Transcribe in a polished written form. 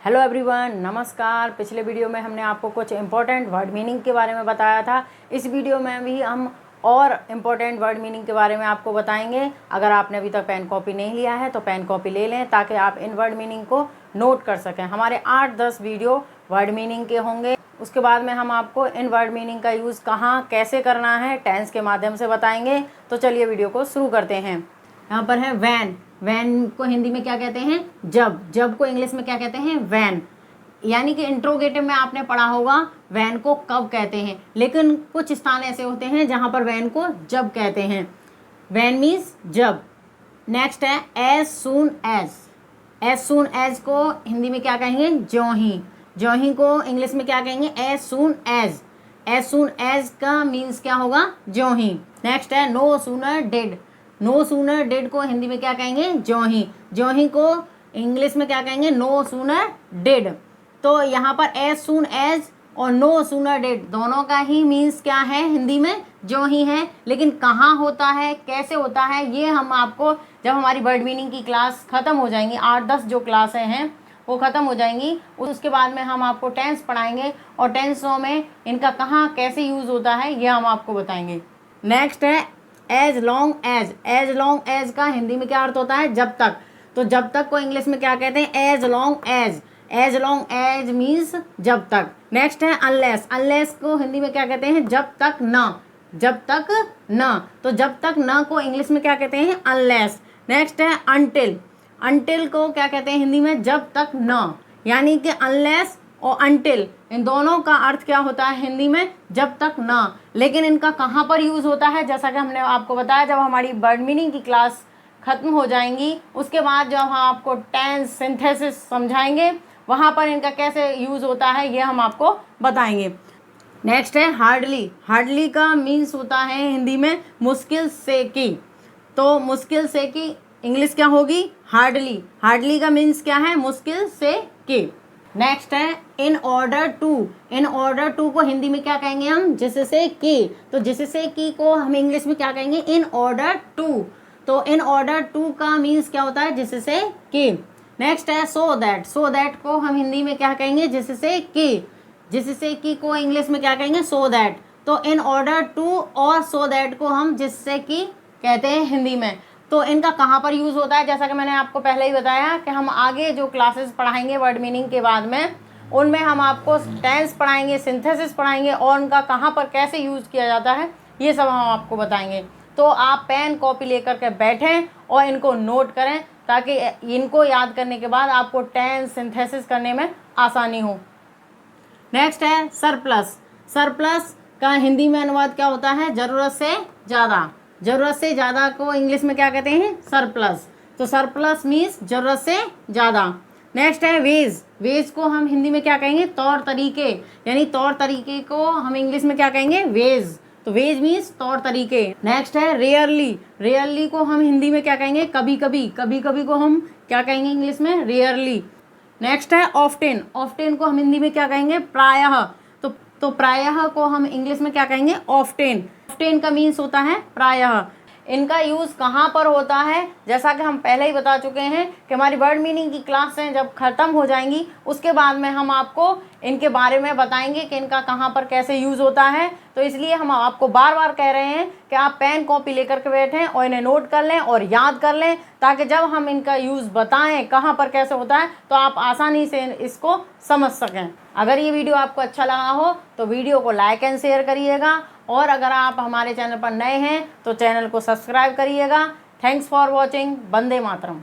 Hello everyone, नमस्कार। पिछले video में हमने आपको कुछ इम्पोर्टेंट वर्ड मीनिंग के बारे में बताया था। इस वीडियो में भी हम और इम्पोर्टेंट वर्ड मीनिंग के बारे में आपको बताएंगे। अगर आपने अभी तक पेन कॉपी नहीं लिया है तो पेन कॉपी ले लें ताकि आप इन वर्ड मीनिंग को नोट कर सकें। हमारे 8-10 वीडियो वर्ड मीनिंग के होंगे। उसके बाद में हम आपको इन वर्ड मीनिंग का यूज़ कहाँ कैसे करना है टेंस के माध्यम से बताएंगे। तो चलिए वीडियो को शुरू करते हैं। यहाँ पर है वैन। वैन को हिंदी में क्या कहते हैं? जब को इंग्लिश में क्या कहते हैं? वैन। यानी कि इंट्रोगेटिव में आपने पढ़ा होगा वैन को कब कहते हैं, लेकिन कुछ स्थान ऐसे होते हैं जहाँ पर वैन को जब कहते हैं। वैन मीन्स जब। नेक्स्ट है as soon as. As soon as को हिंदी में क्या कहेंगे? ज्यों ही। ज्यों ही को इंग्लिश में क्या कहेंगे? As soon as. As soon as का मीन्स क्या होगा? ज्यों ही। नेक्स्ट है no sooner did. No sooner did को हिंदी में क्या कहेंगे? ज्यों ही। ज्यों ही को इंग्लिश में क्या कहेंगे? No sooner did. तो यहाँ पर एज सून एज और नो सूनर डिड दोनों का ही मीन्स क्या है? हिंदी में ज्यों ही है। लेकिन कहाँ होता है, कैसे होता है, ये हम आपको जब हमारी वर्ड मीनिंग की क्लास खत्म हो जाएंगी, 8-10 जो क्लासें हैं वो ख़त्म हो जाएंगी, उसके बाद में हम आपको टेंस पढ़ाएंगे और टेंसों में इनका कहाँ कैसे यूज़ होता है ये हम आपको बताएंगे। नेक्स्ट है as long as. As long as का हिंदी में क्या अर्थ होता है? जब तक। तो जब तक को इंग्लिश में क्या कहते हैं? As long as. As long as means जब तक। नेक्स्ट है अनलेस। अनलेस को हिंदी में क्या कहते हैं? जब तक न। जब तक न। तो जब तक न को इंग्लिश में क्या कहते हैं? अनलेस। नेक्स्ट है अनटिल। अनटिल को क्या कहते हैं हिंदी में? जब तक न। यानी कि अनलेस और अनटिल इन दोनों का अर्थ क्या होता है हिंदी में? जब तक ना। लेकिन इनका कहाँ पर यूज़ होता है? जैसा कि हमने आपको बताया, जब हमारी वर्ड मीनिंग की क्लास खत्म हो जाएंगी उसके बाद जब हम आपको टेंस सिंथेसिस समझाएंगे वहाँ पर इनका कैसे यूज़ होता है ये हम आपको बताएंगे। नेक्स्ट है हार्डली। हार्डली का मीन्स होता है हिंदी में मुश्किल से की। तो मुश्किल से की इंग्लिश क्या होगी? हार्डली। हार्डली का मीन्स क्या है? मुश्किल से की। नेक्स्ट है in order to. In order to को हिंदी में क्या कहेंगे हम? जिससे की। तो जिससे की को हम इंग्लिश में क्या कहेंगे? In order to. तो इन ऑर्डर टू का मीन्स क्या होता है? जिससे की। नेक्स्ट है सो दैट। सो दैट को हम हिंदी में क्या कहेंगे? जिससे की। जिससे की को इंग्लिश में क्या कहेंगे? So that. तो इन ऑर्डर टू और सो दैट को हम जिससे की कहते हैं हिंदी में। तो इनका कहाँ पर यूज़ होता है? जैसा कि मैंने आपको पहले ही बताया कि हम आगे जो क्लासेस पढ़ाएंगे वर्ड मीनिंग के बाद में उनमें हम आपको टेंस पढ़ाएंगे, सिंथेसिस पढ़ाएंगे और उनका कहाँ पर कैसे यूज़ किया जाता है ये सब हम आपको बताएंगे। तो आप पेन कॉपी लेकर के बैठें और इनको नोट करें ताकि इनको याद करने के बाद आपको टेंस सिंथेसिस करने में आसानी हो। नेक्स्ट है सरप्लस। सरप्लस का हिंदी में अनुवाद क्या होता है? ज़रूरत से ज़्यादा। ज़रूरत से ज़्यादा को इंग्लिश में क्या कहते हैं? सरप्लस। तो सरप्लस मीन्स ज़रूरत से ज़्यादा। नेक्स्ट है वेज। वेज को हम हिंदी में क्या कहेंगे? तौर तरीके। यानी तौर तरीके को हम इंग्लिश में क्या कहेंगे? वेज। तो वेज मीन्स तौर तरीके। नेक्स्ट है रेयरली। रेयरली को हम हिंदी में क्या कहेंगे? कभी कभी। कभी कभी को हम क्या कहेंगे इंग्लिश में? रेयरली। नेक्स्ट है ऑफ्टेन। ऑफ्टेन को हम हिंदी में क्या कहेंगे? प्रायः। तो प्रायः को हम इंग्लिश में क्या कहेंगे? ऑफ्टेन। ऑफ्टेन का मीन्स होता है प्रायः। इनका यूज़ कहाँ पर होता है? जैसा कि हम पहले ही बता चुके हैं कि हमारी वर्ड मीनिंग की क्लासें जब ख़त्म हो जाएंगी उसके बाद में हम आपको इनके बारे में बताएंगे कि इनका कहाँ पर कैसे यूज़ होता है। तो इसलिए हम आपको बार बार कह रहे हैं कि आप पेन कॉपी लेकर के बैठें और इन्हें नोट कर लें और याद कर लें ताकि जब हम इनका यूज़ बताएं कहाँ पर कैसे होता है तो आप आसानी से इसको समझ सकें। अगर ये वीडियो आपको अच्छा लगा हो तो वीडियो को लाइक एंड शेयर करिएगा और अगर आप हमारे चैनल पर नए हैं तो चैनल को सब्सक्राइब करिएगा। Thanks for watching. Vande Mataram.